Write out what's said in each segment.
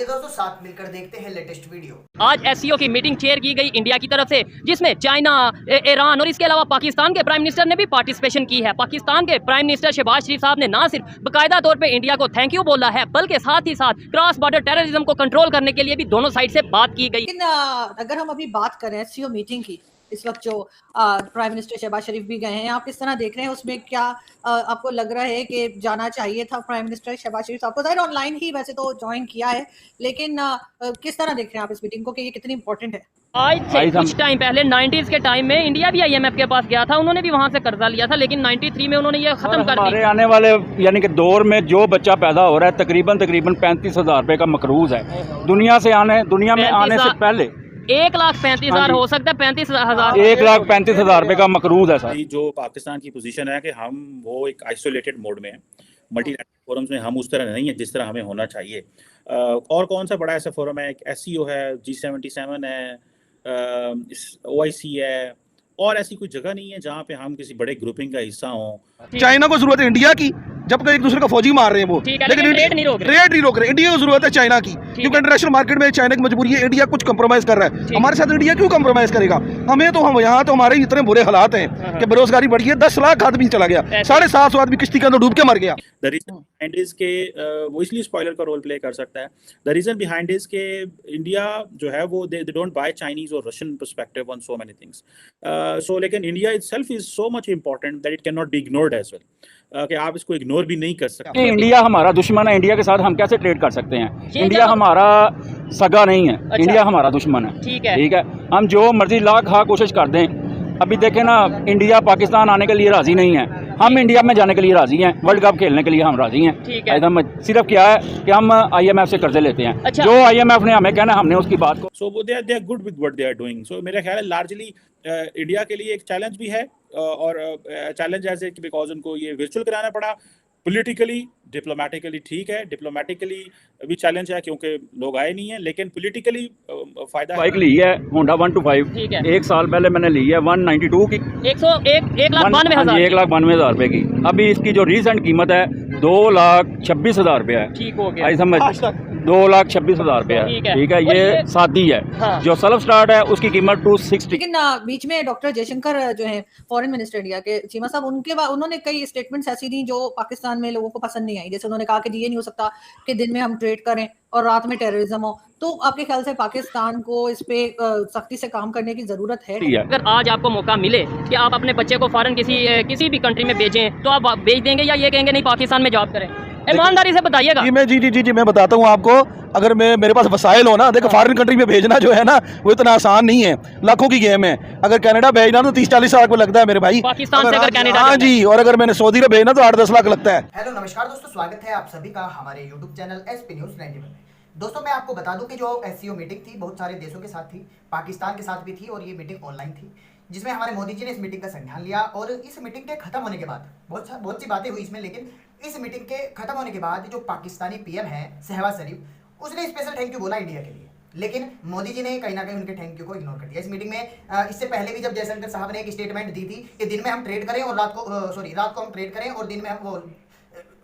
आइए दोस्तों साथ मिलकर देखते हैं लेटेस्ट वीडियो। आज एससीओ की मीटिंग चेयर की गई इंडिया की तरफ से, जिसमें चाइना, ईरान और इसके अलावा पाकिस्तान के प्राइम मिनिस्टर ने भी पार्टिसिपेशन की है। पाकिस्तान के प्राइम मिनिस्टर शहबाज शरीफ साहब ने ना सिर्फ बाकायदा तौर पे इंडिया को थैंक यू बोला है, बल्कि साथ ही साथ क्रॉस बॉर्डर टेररिज्म को कंट्रोल करने के लिए भी दोनों साइड से बात की गई। लेकिन अगर हम अभी बात करें एससीओ मीटिंग की, इस वक्त जो प्राइम मिनिस्टर शहबाज शरीफ भी गए हैं, आप किस तरह देख रहे हैं? उसमें क्या आपको लग रहा है कि जाना चाहिए था प्राइम मिनिस्टर शहबाज शरीफ साहब को? जाहिर ऑनलाइन ही वैसे तो ज्वाइन किया है, लेकिन किस तरह देख रहे हैं आप इस मीटिंग को कि ये कितनी इंपॉर्टेंट है? आज से कुछ टाइम पहले 90s के टाइम में इंडिया भी IMF के पास गया था, उन्होंने भी वहां से कर्जा लिया था, लेकिन 93 में उन्होंने ये खत्म कर दिया। हमारे आने वाले यानी कि दौर में जो बच्चा पैदा हो रहा है तकरीबन 35,000 रुपए का मकरूज है। दुनिया में आने से पहले 1,35,000 हो सकता है, 35,000 1,35,000 रुपए का मकरूज है सर। जो पाकिस्तान की पोजीशन है कि हम वो एक आइसोलेटेड मोड में है, मल्टीलैटरल फोरम्स में हम उस तरह नहीं है जिस तरह हमें होना चाहिए। और कौन सा बड़ा ऐसा फोरम है? एक SCO है, G77 है, OIC है, और ऐसी कोई जगह नहीं है जहाँ पे हम किसी बड़े ग्रुपिंग का हिस्सा हों। चाइना को जरूरत है इंडिया की, जब एक दूसरे का फौजी मार रहे हैं वो, लेकिन रेट नहीं रोक रहे। इंडिया को जरूरत है चाइना की, क्योंकि इंटरनेशनल मार्केट में चाइना की मजबूरी है। इंडिया कुछ कंप्रोमाइज कर रहा है, हमारे साथ इंडिया क्यों कंप्रोमाइज करेगा? हम यहाँ तो हमारे इतने बुरे हालात हैं कि बेरोजगारी बढ़ी है, 10 लाख आदमी चला गया, 750 आदमी किश्ती के अंदर डूब के मर गया। द रीजन बिहाइंड इज के वो इसलिए स्पॉइलर का रोल प्ले कर सकता है। द रीजन बिहाइंड इज के इंडिया जो है वो दे डोंट बाय चाइनीज और Russian perspective on so many things. So लेकिन India itself is so much important that it can not be ignored as well, कि आप इसको इग्नोर भी नहीं कर सकते। इंडिया हमारा दुश्मन है, इंडिया के साथ हम कैसे ट्रेड कर सकते हैं? इंडिया हमारा सगा नहीं है। अच्छा। इंडिया हमारा दुश्मन है। ठीक है, हम जो मर्जी लाख कोशिश कर दें। अभी देखें ना, इंडिया पाकिस्तान आने के लिए राजी नहीं है, हम इंडिया में जाने के लिए राजी हैं, वर्ल्ड कप खेलने के लिए हम राजी हैं। एकदम सिर्फ क्या है कि हम IMF से कर्जे लेते हैं। अच्छा। जो IMF ने हमें कहना, हमने उसकी बात को so they are good with what they are doing. So मेरा ख्याल है लार्जली इंडिया के लिए एक चैलेंज भी है, और चैलेंज ऐसे कि बिकॉज उनको ये वर्चुअल कराना पड़ा। पॉलिटिकली डिप्लोमेटिकली ठीक है, डिप्लोमेटिकली भी चैलेंज है क्योंकि लोग आए नहीं है, लेकिन पॉलिटिकली फायदा बाइक ली है होंडा 125, एक साल पहले मैंने ली है 192 की, 1,92,000 रुपए की। अभी इसकी जो रीसेंट कीमत है 2,26,000 रुपया है। ठीक हो गया, आई समझ 2,26,000 रुपया है। ठीक है, ये सादी है। हाँ। जो सेल्फ स्टार्ट है उसकी कीमत 260। लेकिन बीच में डॉक्टर जयशंकर जो है फॉरेन मिनिस्टर इंडिया के, चीमा साहब, उन्होंने कई स्टेटमेंट्स ऐसी दी जो पाकिस्तान में लोगों को पसंद नहीं आई। जैसे उन्होंने कहा कि ये नहीं हो सकता कि दिन में हम ट्रेड करें और रात में टेररिज्म हो। तो आपके ख्याल से पाकिस्तान को इस पे सख्ती से काम करने की जरूरत है? अगर आज आपको मौका मिले कि आप अपने बच्चे को फॉरेन किसी भी कंट्री में भेजें, तो आप भेज देंगे या ये कहेंगे नहीं पाकिस्तान में जॉब करें? ईमानदारी से बताइएगा। जी मैं बताता हूँ आपको। अगर मेरे पास वसाइल हो ना, देखो फॉरेन कंट्री में भेजना जो है ना वो इतना आसान नहीं है, लाखों की गेम है। अगर कनाडा भेजना तो 30-40 लाख लगता है मेरे भाई, पाकिस्तान से अगर कनाडा। हाँ जी, और अगर मैंने सऊदी में भेजना तो 8-10 लाख लगता है। हेलो नमस्कार दोस्तों, स्वागत है आप सभी का हमारे YouTube चैनल SP News 91 में। दोस्तों मैं आपको बता दूं कि जो SCO मीटिंग थी बहुत सारे देशों के साथ थी, पाकिस्तान के साथ भी थी, और ये मीटिंग ऑनलाइन थी, जिसमें हमारे मोदी जी ने इस मीटिंग का संज्ञान लिया। और इस मीटिंग के खत्म होने के बाद बहुत सी बातें हुई इसमें, लेकिन इस मीटिंग के खत्म होने के बाद जो पाकिस्तानी PM है शहबाज शरीफ, उसने स्पेशल थैंक यू बोला इंडिया के लिए। लेकिन मोदी जी ने कहीं ना कहीं उनके थैंक यू को इग्नोर कर दिया इस मीटिंग में। इससे पहले भी जब जयशंकर साहब ने एक स्टेटमेंट दी थी कि दिन में हम ट्रेड करें और रात को हम ट्रेड करें और दिन में हम वो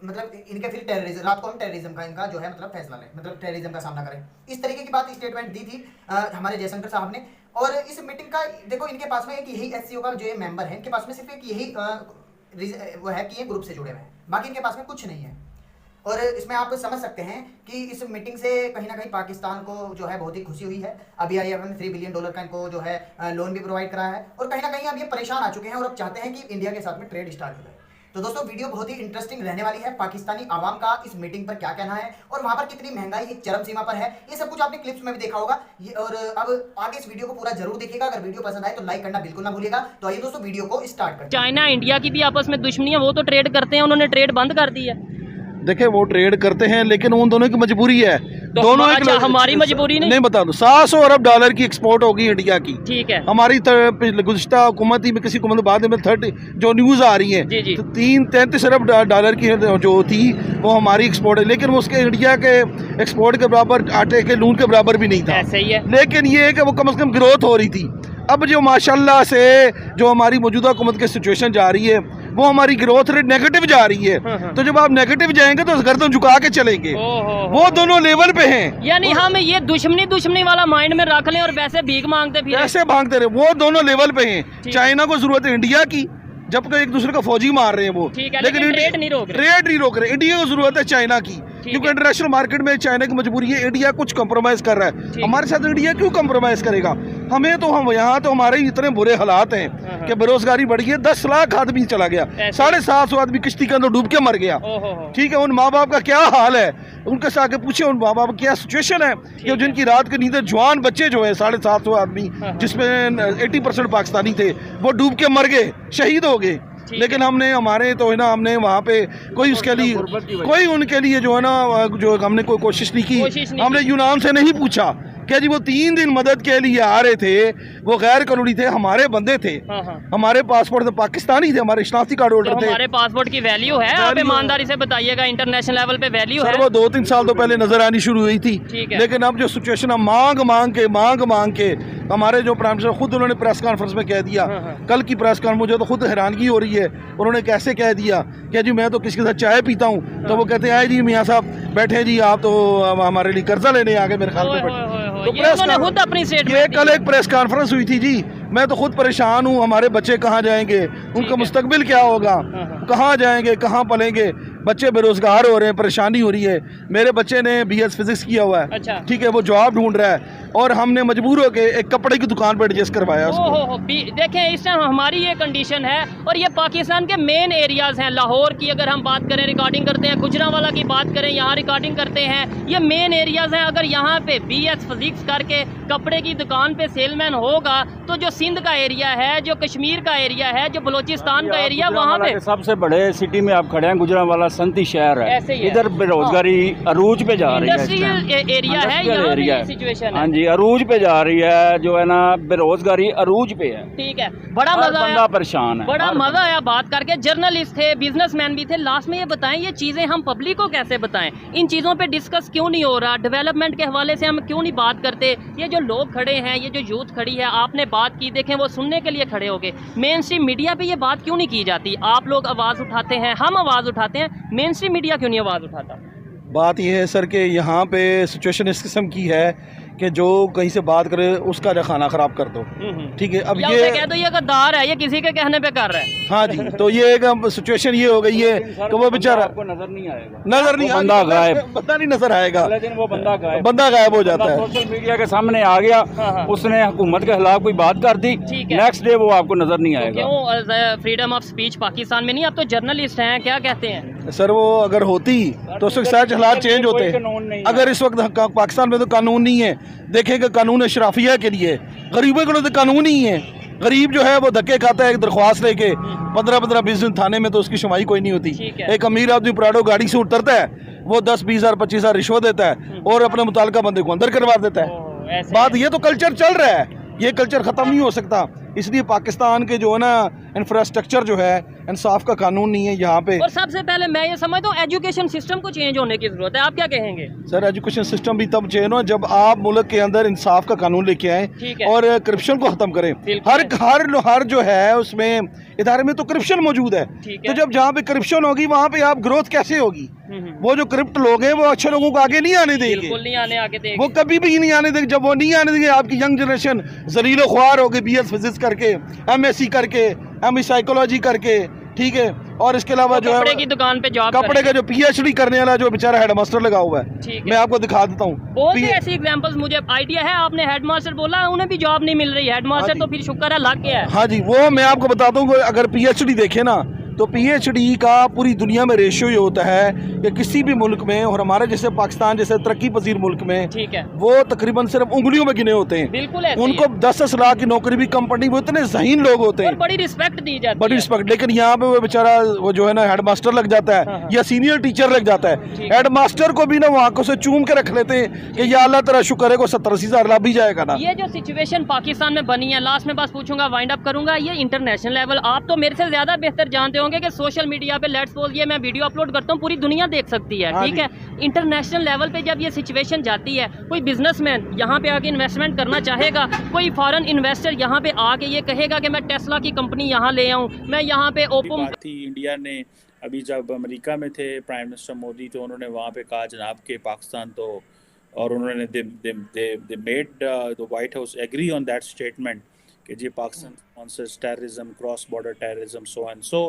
मतलब इनके फिर टेररिज्म, रात को हम टेररिज्म का इनका जो है मतलब फैसला लें, मतलब टेररिज्म का सामना करें, इस तरीके की बात स्टेटमेंट दी थी हमारे जयशंकर साहब ने। और इस मीटिंग का देखो, इनके पास में एक यही SCO का जो ये मेंबर है, इनके पास में सिर्फ एक यही वो है कि ये ग्रुप से जुड़े हुए हैं, बाकी इनके पास में कुछ नहीं है। और इसमें आप समझ सकते हैं कि इस मीटिंग से कहीं ना कहीं पाकिस्तान को जो है बहुत ही खुशी हुई है। अभी IMF ने $3 बिलियन का इनको जो है लोन भी प्रोवाइड कराया है, और कहीं ना कहीं अब ये परेशान आ चुके हैं और अब चाहते हैं कि इंडिया के साथ में ट्रेड स्टार्ट हो जाए। तो दोस्तों वीडियो बहुत ही इंटरेस्टिंग रहने वाली है। पाकिस्तानी आवाम का इस मीटिंग पर क्या कहना है और वहां पर कितनी महंगाई एक चरम सीमा पर है, ये सब कुछ आपने क्लिप्स में भी देखा होगा। और अब आगे इस वीडियो को पूरा जरूर देखिएगा। अगर वीडियो पसंद आए तो लाइक करना बिल्कुल ना भूलिएगा। तो आइए दोस्तों वीडियो को स्टार्ट करते हैं। चाइना इंडिया की भी आपस में दुश्मनी है, वो तो ट्रेड करते हैं, उन्होंने ट्रेड बंद कर दी है। देखिए वो ट्रेड करते हैं, लेकिन उन दोनों की मजबूरी है। तो दोनों हमारी मजबूरी नहीं बता दो। $700 अरब की एक्सपोर्ट होगी इंडिया की। ठीक है, हमारी गुज़श्ता हुकूमत में किसी हुकूमत बाद में 30 जो न्यूज़ आ रही है तो 33 अरब डॉलर की जो थी वो हमारी एक्सपोर्ट है, लेकिन उसके इंडिया के एक्सपोर्ट के बराबर, आटे के लून के बराबर भी नहीं था। सही है, लेकिन ये है कि वो कम से कम ग्रोथ हो रही थी। अब जो माशाल्लाह से जो हमारी मौजूदा हुकूमत की सिचुएशन जा रही है वो हमारी ग्रोथ रेट नेगेटिव जा रही है। तो जब आप नेगेटिव जाएंगे तो गर्दन झुका के चलेंगे। वो दोनों लेवल पे हैं। यानी हम ये दुश्मनी वाला माइंड में रख लें और वैसे भीख मांगते फिर ऐसे भागते रहे, वो दोनों लेवल पे हैं। चाइना को जरूरत है इंडिया की, जब तक एक दूसरे का फौजी मार रहे हैं वो, लेकिन ट्रेड नहीं रोक रहे। इंडिया को जरूरत है चाइना की, क्योंकि इंटरनेशनल मार्केट में चाइना की मजबूरी है। इंडिया कुछ कंप्रोमाइज कर रहा है, हमारे साथ इंडिया क्यों कंप्रोमाइज करेगा? हमें तो हम यहाँ तो हमारे इतने बुरे हालात हैं कि बेरोजगारी बढ़ी है, 10 लाख आदमी चला गया, 750 आदमी किश्ती के अंदर डूब के मर गया। ठीक है, उन माँ बाप का क्या हाल है, उनके साथ के पूछे उन माँ बाप क्या सिचुएशन है कि जिनकी रात की नींद, जवान बच्चे जो है 750 आदमी, जिसमें 80% पाकिस्तानी थे, वो डूब के मर गए, शहीद हो गए। लेकिन हमने हमारे तो है ना, हमने वहाँ पे कोई उसके लिए कोई उनके लिए जो है ना, जो हमने कोई कोशिश नहीं की। हमने यूनान से नहीं पूछा क्या जी वो 3 दिन मदद के लिए आ रहे थे, वो गैर कानूनी थे, हमारे बंदे थे, हमारे पासपोर्ट तो पाकिस्तानी थे, हमारे शनाख्ती कार्ड होल्डर थे। हमारे पासपोर्ट की वैल्यू है, आप ईमानदारी से बताइएगा, इंटरनेशनल लेवल पे वैल्यू है। वो 2-3 साल तो पहले नजर आनी शुरू हुई थी, लेकिन अब जो सिचुएशन है मांग मांग के हमारे जो प्राइम मिनिस्टर खुद उन्होंने प्रेस कॉन्फ्रेंस में कह दिया, कल की प्रेस कॉन्फ्रेंस, मुझे तो खुद हैरानगी हो रही है, उन्होंने कैसे कह दिया कि जी मैं तो किसी के साथ चाय पीता हूँ, तो वो कहते हैं जी मियाँ साहब बैठे जी, आप तो हमारे लिए कर्जा लेने आ गए मेरे ख्याल में। तो ये कल एक प्रेस कॉन्फ्रेंस हुई थी जी, मैं तो खुद परेशान हूँ, हमारे बच्चे कहाँ जाएंगे, उनका मुस्तकबिल क्या होगा, कहाँ जाएंगे, कहाँ पलेंगे, बच्चे बेरोजगार हो रहे हैं, परेशानी हो रही है। मेरे बच्चे ने BS फिजिक्स किया हुआ है, ठीक है, वो जॉब ढूंढ रहा है, और हमने मजबूर होकर एक कपड़े की दुकान पर एडजस्ट करवाया उसको। देखें इस टाइम हमारी ये कंडीशन है, और ये पाकिस्तान के मेन एरियाज हैं। लाहौर की अगर हम बात करें, रिकॉर्डिंग करते हैं, गुजरांवाला की बात करें, यहाँ रिकॉर्डिंग करते हैं, ये मेन एरियाज हैं। अगर यहाँ पे BS फिजिक्स करके कपड़े की दुकान पे सेलमैन होगा, तो जो सिंध का एरिया है, जो कश्मीर का एरिया है, जो बलोचिस्तान का एरिया, वहाँ पे सबसे बड़े सिटी में आप खड़े हैं, गुजरांवाला संती शहर है, इधर बेरोजगारी अरूज पे जा रही है, इंडस्ट्रियल एरिया है, यहाँ पे सिचुएशन है। हाँ जी, अरूज पे जा रही है, जो है ना बेरोजगारी अरूज पे है। ठीक है, बड़ा मजा आया, परेशान है, बड़ा मजा आया बात करके। जर्नलिस्ट थे, बिजनेसमैन भी थे। लास्ट में ये बताएं, ये चीजें हम पब्लिक को कैसे बताएं, इन चीजों पे डिस्कस क्यों नहीं हो रहा, डेवलपमेंट के हवाले से हम क्यों नहीं बात करते? ये जो लोग खड़े हैं, ये जो यूथ खड़ी है, आपने बात की, देखें वो सुनने के लिए खड़े हो गए। मेन स्ट्रीम मीडिया पे ये बात क्यों नहीं की जाती? आप लोग आवाज़ उठाते हैं, हम आवाज़ उठाते हैं, मेन स्ट्रीम मीडिया क्यों नहीं आवाज़ उठाता? बात यह है सर कि यहाँ पे सिचुएशन इस किस्म की है कि जो कहीं से बात करे उसका खाना खराब कर दो। ठीक है, अब ये कह दो ये गद्दार है, ये किसी के कहने पे कर रहा है। हाँ जी, तो ये एक सिचुएशन ये हो गई है कि वो बेचारा आपको नजर नहीं आएगा, नजर नहीं, बंदा गायब, बंदा नहीं नजर आएगा, वो बंदा गायब हो जाता है, सोशल मीडिया के सामने आ गया, उसने हुकूमत के खिलाफ कोई बात कर दी, नेक्स्ट डे वो आपको नजर नहीं आएगा। क्यों फ्रीडम ऑफ स्पीच पाकिस्तान में नहीं? आप तो जर्नलिस्ट हैं, क्या कहते हैं सर? वो अगर होती तो उस वक्त शायद हालात चेंज होते। अगर इस वक्त पाकिस्तान में तो कानून नहीं है, देखेंगे कानून अशराफिया के लिए, गरीबों के लिए तो कानून ही है। गरीब जो है वो धक्के खाता है एक दरख्वास्त लेके, 15-20 दिन थाने में तो उसकी शुमाई कोई नहीं होती। एक अमीर आदमी प्राडो गाड़ी से उतरता है, वो 10-20 हज़ार 25 हज़ार रिश्वत देता है और अपने मुताल्लिका बंदे को अंदर करवा देता है। बात ये तो कल्चर चल रहा है, ये कल्चर ख़त्म नहीं हो सकता। इसलिए पाकिस्तान के जो है ना इंफ्रास्ट्रक्चर जो है, इंसाफ का कानून नहीं है यहाँ पे। और सबसे पहले मैं ये समझता हूँ एजुकेशन सिस्टम को चेंज होने की जरूरत है। आप क्या कहेंगे? सर एजुकेशन सिस्टम भी तब चेंज हो जब आप मुल्क के अंदर इंसाफ का कानून लेके आए और करप्शन को खत्म करें। हर जो है उसमें इदारे में तो करप्शन मौजूद है, तो जब जहाँ पे करप्शन होगी वहाँ पे आप ग्रोथ कैसे होगी? वो जो करप्ट लोग हैं वो अच्छे लोगों को आगे नहीं आने देंगे, वो कभी भी नहीं आने देंगे। जब वो नहीं आने देंगे, आपकी यंग जनरेशन जलीलो ख्वार होगी, BS फिजिक्स करके, MSc करके, ME साइकोलॉजी करके, ठीक है, और इसके अलावा जो कपड़े की दुकान पे जॉब, कपड़े का जो PhD करने वाला जो बेचारा हेडमास्टर लगा हुआ है, मैं आपको दिखा देता हूँ। बहुत ऐसी एग्जांपल्स मुझे आइडिया है। आपने हेडमास्टर बोला, उन्हें भी जॉब नहीं मिल रही। हेडमास्टर तो फिर शुक्र है लग गया है। हाँ जी, वो मैं आपको बताता हूँ, अगर PhD देखे ना तो PhD का पूरी दुनिया में रेशियो ये होता है कि किसी भी मुल्क में, और हमारे जैसे पाकिस्तान जैसे तरक्की पजीर मुल्क में, ठीक है, वो तकरीबन सिर्फ उंगलियों में गिने होते हैं। बिल्कुल उनको 10-10 लाख की नौकरी भी कंपनी, वो इतने ज़हीन लोग होते हैं, बड़ी रिस्पेक्ट दी जाती है, बड़ी रिस्पेक्ट। लेकिन यहाँ पे वो बेचारा वो जो है ना हेडमास्टर लग जाता है या सीनियर टीचर लग जाता है। हेडमास्टर को भी ना वो आंखों से चूम के रख लेते हैं कि या अल्लाह तेरा शुक्र है को 70-80 हज़ार लाभ भी जाएगा ना। ये जो सिचुएशन पाकिस्तान में बनी है, लास्ट में बस पूछूंगा, वाइंड अप करूंगा, ये इंटरनेशनल लेवल, आप तो मेरे से ज्यादा बेहतर जानते चाहूंगे कि सोशल मीडिया पे लेट्स सपोज ये मैं वीडियो अपलोड करता हूँ, पूरी दुनिया देख सकती है, ठीक है। इंटरनेशनल लेवल पे जब ये सिचुएशन जाती है, कोई बिजनेसमैन यहाँ पे आके इन्वेस्टमेंट करना चाहेगा, कोई फॉरेन इन्वेस्टर यहाँ पे आके ये कहेगा कि मैं टेस्ला की कंपनी यहाँ ले आऊँ, मैं यहाँ पे ओपो थी। इंडिया ने अभी जब अमेरिका में थे प्राइम मिनिस्टर मोदी, तो उन्होंने वहाँ पे कहा जनाब के पाकिस्तान तो, और उन्होंने they made the White House agree on that statement कि जी Pakistan sponsors terrorism, cross border terrorism, so and so.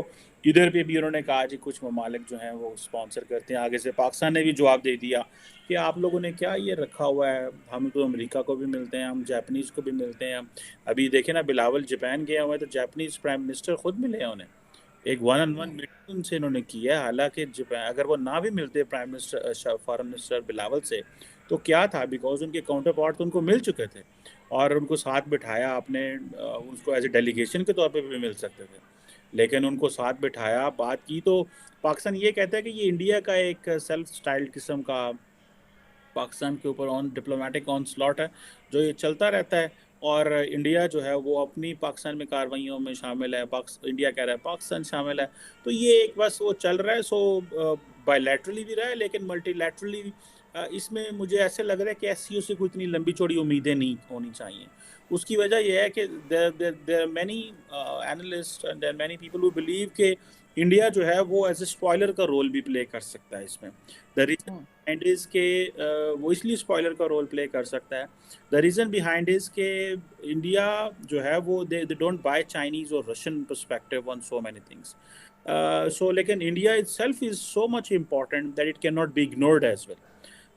इधर पे भी उन्होंने कहा जी कुछ ममालिक जो हैं वो स्पॉन्सर करते हैं। आगे से पाकिस्तान ने भी जवाब दे दिया कि आप लोगों ने क्या ये रखा हुआ है, हम तो अमेरिका को भी मिलते हैं, हम जापानीज़ को भी मिलते हैं। अभी देखें ना, बिलावल जापान गया हुआ है तो जापानीज़ प्राइम मिनिस्टर खुद मिले हैं उन्हें, एक 1-on-1 मीटिंग उनसे इन्होंने की है। हालांकि अगर वो ना भी मिलते prime minister foreign minister Bilawal से तो क्या था, बिकॉज उनके काउंटर पार्ट तो उनको मिल चुके थे और उनको साथ बिठाया आपने, उसको एज ए डेलीगेशन के तौर पे भी मिल सकते थे, लेकिन उनको साथ बिठाया, बात की। तो पाकिस्तान ये कहता है कि ये इंडिया का एक सेल्फ स्टाइल्ड किस्म का पाकिस्तान के ऊपर ऑन डिप्लोमेटिक ऑन स्लॉट है जो ये चलता रहता है, और इंडिया जो है वो अपनी पाकिस्तान में कार्रवाइयों में शामिल है, इंडिया कह रहा है पाकिस्तान शामिल है। तो ये एक बस वो चल रहा है, सो बायलैटरली भी रहा है लेकिन मल्टीलैटरली इसमें मुझे ऐसे लग रहा है कि एससीओ से कोई इतनी लंबी चौड़ी उम्मीदें नहीं होनी चाहिए। उसकी वजह यह है कि there many analyst and there many people who believe कि इंडिया जो है वो एज ए स्पॉइलर का रोल भी प्ले कर सकता है इसमें। द रीजन बिहाइंड इज के वो इसलिए स्पॉइलर का रोल प्ले कर सकता है, द रीज़न बिहाइंड इज के इंडिया जो है वो दे डोंट बाय चाइनीज़ और Russian perspective on so many things. So लेकिन India itself is so much important that it can not be ignored as well,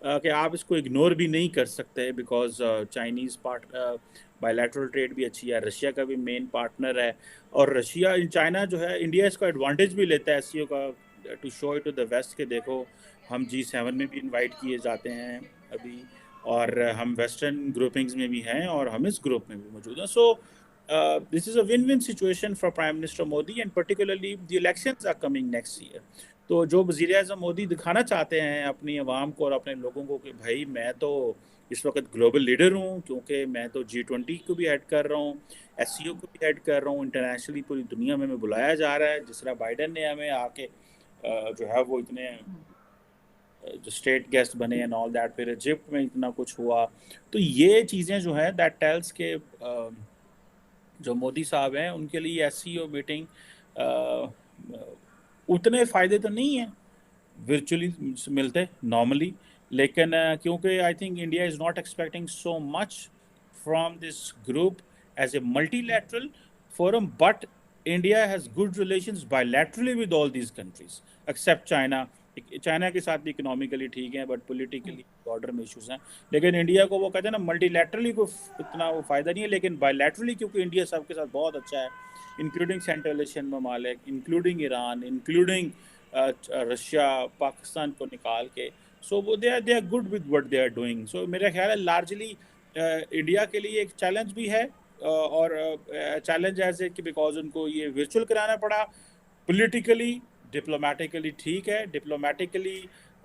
कि आप इसको इग्नोर भी नहीं कर सकते, because Chinese part bilateral trade भी अच्छी है, रशिया का भी मेन पार्टनर है, और रशिया चाइना जो है इंडिया इसका एडवांटेज भी लेता है एससीओ का, to show it to the west के देखो हम G7 में भी इनवाइट किए जाते हैं अभी, और हम वेस्टर्न ग्रुपिंग्स में भी हैं और हम इस ग्रुप में भी मौजूद हैं। So this is a win win situation for prime minister Modi, and particularly the elections are coming next year. तो जो वज़ीर-ए-आज़म मोदी दिखाना चाहते हैं अपनी आवाम को और अपने लोगों को कि भाई मैं तो इस वक्त ग्लोबल लीडर हूँ, क्योंकि मैं तो G20 को भी हेड कर रहा हूँ, एससीओ को भी हेड कर रहा हूँ, इंटरनेशनली पूरी दुनिया में बुलाया जा रहा है। जिस तरह बाइडन ने हमें आके जो है वो इतने जो स्टेट गेस्ट बने एंड ऑल दैट, फिर इजिप्ट में इतना कुछ हुआ। तो ये चीज़ें जो हैं दैट टेल्स के जो मोदी साहब हैं उनके लिए एससीओ मीटिंग उतने फ़ायदे तो नहीं हैं वर्चुअली मिलते नॉर्मली, लेकिन क्योंकि I think India is not expecting so much from this group as a multilateral forum, but India has good relations bilaterally with all these countries except China. China के साथ भी इकोनॉमिकली ठीक है, but politically border में issues हैं। लेकिन India को वो कहते हैं ना, मल्टीलैटरली को इतना वो फ़ायदा नहीं है, लेकिन बायलैटरली क्योंकि इंडिया सबके साथ बहुत अच्छा है, इंक्लूडिंग सेंट्रल एशियन ममालिक, including Iran, including Russia, Pakistan को निकाल के, सो वो they are good with what they are doing. So मेरा ख्याल है लार्जली इंडिया के लिए एक चैलेंज भी है, और चैलेंज ऐसे कि बिकॉज उनको ये वर्चुअल कराना पड़ा, पॉलिटिकली डिप्लोमेटिकली ठीक है, डिप्लोमेटिकली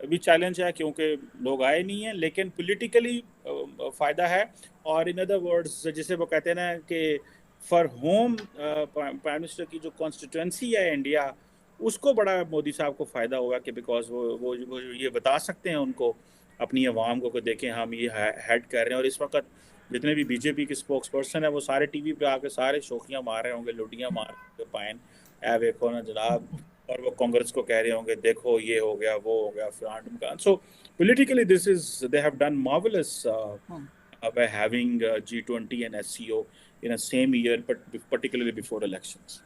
भी चैलेंज है क्योंकि लोग आए नहीं हैं, लेकिन पॉलिटिकली फ़ायदा है। और इन अदर वर्ड्स जिसे वो कहते हैं ना कि फॉर होम प्राइम मिनिस्टर की जो कॉन्स्टिट्यूंसी है इंडिया, उसको बड़ा मोदी साहब को फ़ायदा होगा कि बिकॉज वो ये बता सकते हैं उनको, अपनी आवाम को देखें हम ये हेड कर रहे हैं। और इस वक्त जितने भी बीजेपी के स्पोक्स पर्सन है वो सारे टीवी पे आके सारे शोखियाँ मार रहे होंगे, लुटियाँ मार रहे पाइन ऐ देखो ना जनाब, और वो कांग्रेस को कह रहे होंगे देखो ये हो गया वो हो गया फलान। So politically this is they have done marvellous by having G20 and SCO in a same year, but particularly before elections.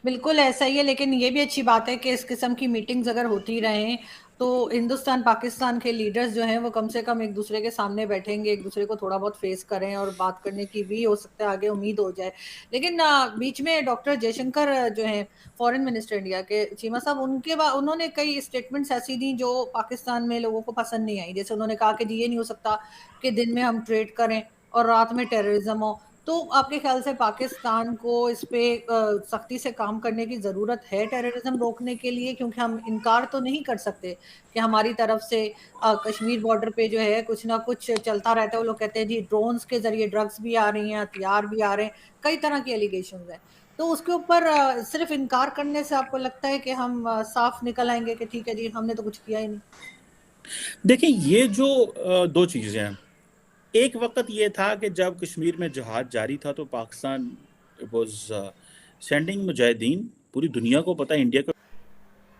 बिल्कुल ऐसा ही है, लेकिन ये भी अच्छी बात है कि इस किस्म की मीटिंग्स अगर होती रहें तो हिंदुस्तान पाकिस्तान के लीडर्स जो हैं वो कम से कम एक दूसरे के सामने बैठेंगे, एक दूसरे को थोड़ा बहुत फेस करें और बात करने की भी हो सकता है आगे उम्मीद हो जाए। लेकिन बीच में डॉक्टर जयशंकर जो हैं फॉरेन मिनिस्टर इंडिया के, चीमा साहब, उन्होंने कई स्टेटमेंट्स ऐसी दी जो पाकिस्तान में लोगों को पसंद नहीं आई। जैसे उन्होंने कहा कि जी ये नहीं हो सकता कि दिन में हम ट्रेड करें और रात में टेररिज्म हो। तो आपके ख्याल से पाकिस्तान को इस पे सख्ती से काम करने की ज़रूरत है टेररिज्म रोकने के लिए, क्योंकि हम इनकार तो नहीं कर सकते कि हमारी तरफ से कश्मीर बॉर्डर पे जो है कुछ ना कुछ चलता रहता है। वो लोग कहते हैं जी ड्रोन्स के ज़रिए ड्रग्स भी आ रही हैं, हथियार भी आ रहे हैं, कई तरह की एलिगेशंस हैं। तो उसके ऊपर सिर्फ इनकार करने से आपको लगता है कि हम साफ निकल आएंगे कि ठीक है जी हमने तो कुछ किया ही नहीं? देखिए, ये जो दो चीज़ें हैं, एक वक्त ये था कि जब कश्मीर में जिहाद जारी था तो पाकिस्तान वाज सेंडिंग मुजाहिदीन, पूरी दुनिया को पता है इंडिया को।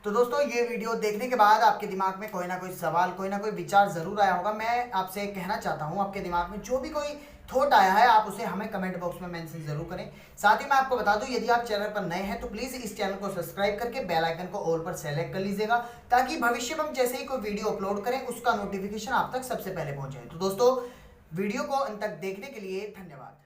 तो दोस्तों ये वीडियो देखने के बाद आपके दिमाग में कोई ना कोई सवाल, कोई ना कोई विचार जरूर आया होगा। मैं आपसे कहना चाहता हूँ, आपके दिमाग में जो भी कोई थॉट आया है आप उसे हमें कमेंट बॉक्स में मेंशन जरूर करें। साथ ही मैं आपको बता दूं, यदि आप चैनल पर नए हैं तो प्लीज इस चैनल को सब्सक्राइब करके बेल आइकन को ऑल पर सेलेक्ट कर लीजिएगा, ताकि भविष्य में हम जैसे ही कोई वीडियो अपलोड करें उसका नोटिफिकेशन आप तक सबसे पहले पहुंचे। तो दोस्तों वीडियो को अंत तक देखने के लिए धन्यवाद।